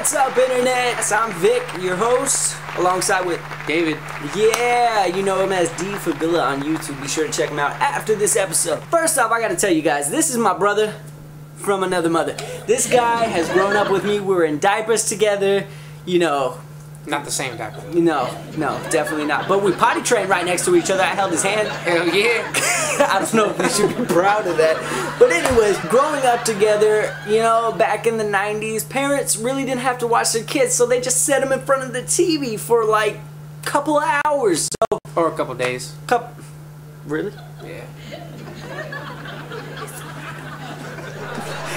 What's up, Internet? I'm Vic, your host, alongside with David. Yeah, you know him as D for Villa on YouTube. Be sure to check him out after this episode. First off, I gotta tell you guys, this is my brother from another mother. This guy has grown up with me. We were in diapers together, you know. Not the same diaper. No, definitely not. But we potty trained right next to each other. I held his hand. Hell yeah. I don't know if we should be proud of that. But anyways, growing up together, you know, back in the 90s, parents really didn't have to watch their kids, so they just set them in front of the TV for like a couple of hours. So, or a couple of days. Really? Yeah.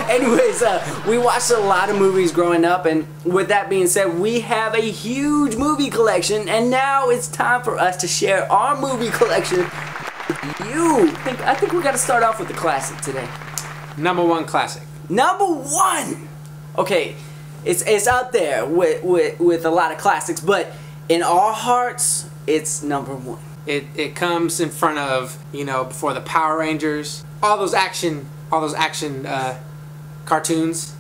Anyways, we watched a lot of movies growing up, and with that being said, we have a huge movie collection, and now it's time for us to share our movie collection with you. I think we got to start off with the classic today. Number one classic. Number one! Okay, it's out there with a lot of classics, but in our hearts, it's number one. It comes in front of, you know, before the Power Rangers, all those action cartoons.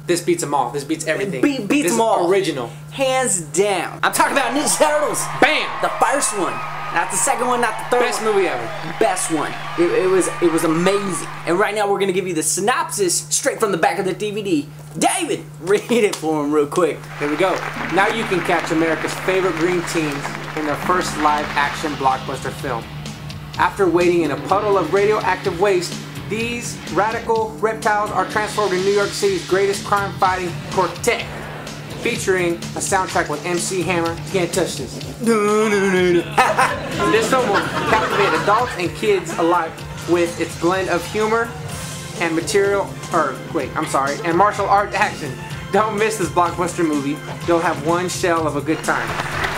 This beats them all. This beats everything. Beats them all. Original. Hands down. I'm talking about Ninja Turtles. Bam! The first one. Not the second one, not the third Best one. movie ever. Best one. It was amazing. And right now we're going to give you the synopsis straight from the back of the DVD. David, read it for him real quick. Here we go. Now you can catch America's favorite green teens in their first live-action blockbuster film. After waiting in a puddle of radioactive waste, these radical reptiles are transformed in New York City's greatest crime-fighting quartet, featuring a soundtrack with MC Hammer. You can't touch this. This film will captivate adults and kids alike with its blend of humor and and martial art action. Don't miss this blockbuster movie. You'll have one shell of a good time.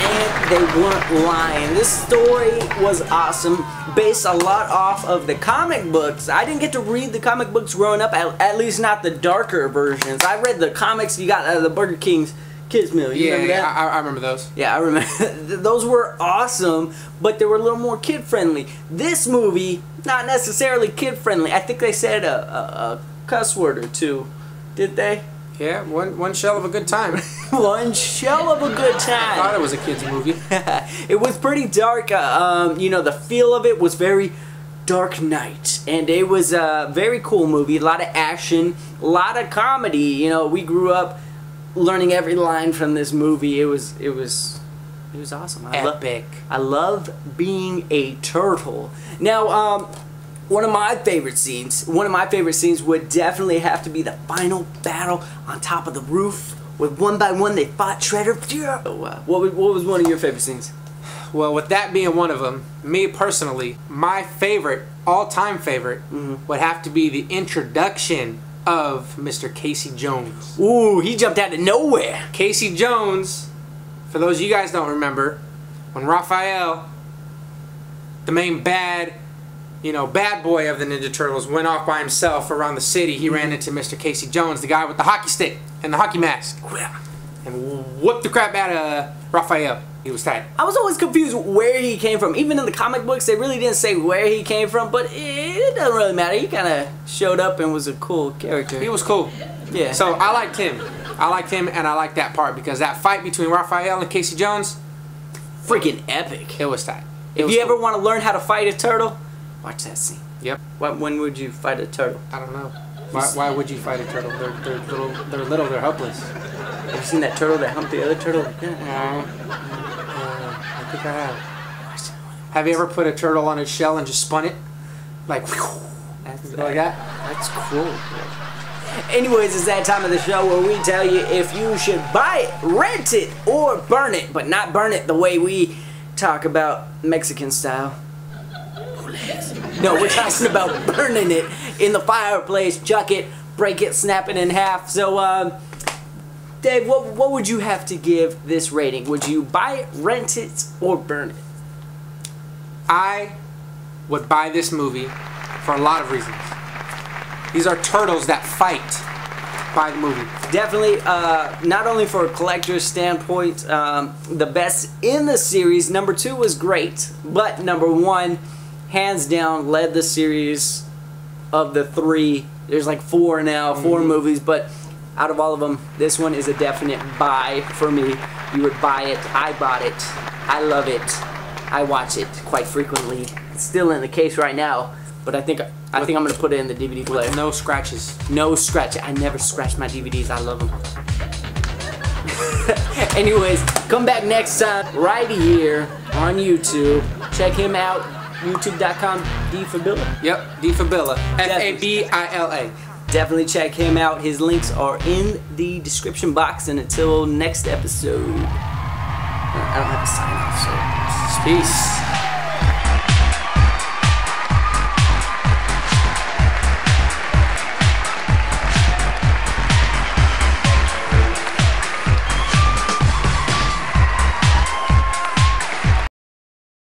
And they weren't lying. This story was awesome, based a lot off of the comic books. I didn't get to read the comic books growing up, at least not the darker versions. I read the comics you got out of the Burger King's Kids Meal. You remember that? I remember those. Yeah, I remember. Those were awesome, but they were a little more kid-friendly. This movie, not necessarily kid-friendly. I think they said a cuss word or two. Did they? Yeah, one shell of a good time. One shell of a good time. I thought it was a kid's movie. It was pretty dark. You know, the feel of it was very Dark Knight, and it was a very cool movie. A lot of action, a lot of comedy. You know, we grew up learning every line from this movie. It was awesome. Epic. I love being a turtle. Now, one of my favorite scenes would definitely have to be the final battle on top of the roof, where one by one they fought Shredder. What was one of your favorite scenes? Well, with that being one of them, me personally, my favorite, all-time favorite, would have to be the introduction of Mr. Casey Jones. Ooh, he jumped out of nowhere. Casey Jones, for those of you guys don't remember, when Raphael, the main bad boy of the Ninja Turtles, went off by himself around the city, he ran into Mr. Casey Jones, the guy with the hockey stick and the hockey mask, and whooped the crap out of Raphael. He was tight. I was always confused where he came from. Even in the comic books, they really didn't say where he came from, but it doesn't really matter. He kind of showed up and was a cool character. He was cool. Yeah. So I liked him. I liked him, and I liked that part, because that fight between Raphael and Casey Jones, freaking epic. it was tight. If you ever want to learn how to fight a turtle, watch that scene. Yep. When would you fight a turtle? I don't know. Why would you fight a turtle? They're little, they're helpless. Have you seen that turtle that humped the other turtle? I think I have. Have you ever put a turtle on its shell and just spun it? Like that? That's cool. Anyways, it's that time of the show where we tell you if you should buy it, rent it, or burn it, but not burn it the way we talk about Mexican style. No, we're talking about burning it in the fireplace, chuck it, break it, snap it in half. So, Dave, what would you have to give this rating? Would you buy it, rent it, or burn it? I would buy this movie for a lot of reasons. These are turtles that fight. Buy the movie. Definitely, not only for a collector's standpoint, the best in the series. Number 2 was great, but number 1, hands down, led the series of the 3. There's like 4 now, 4 movies, but out of all of them, this one is a definite buy for me. You would buy it. I bought it. I love it. I watch it quite frequently. It's still in the case right now, but I think I'm gonna put it in the DVD player. With no scratches. No scratch. I never scratch my DVDs. I love them. Anyways, come back next time right here on YouTube. Check him out. YouTube.com Fabilla. Yep, Fabilla. Fabila. Definitely check him out. His links are in the description box. And until next episode, I don't have a sign off, so peace.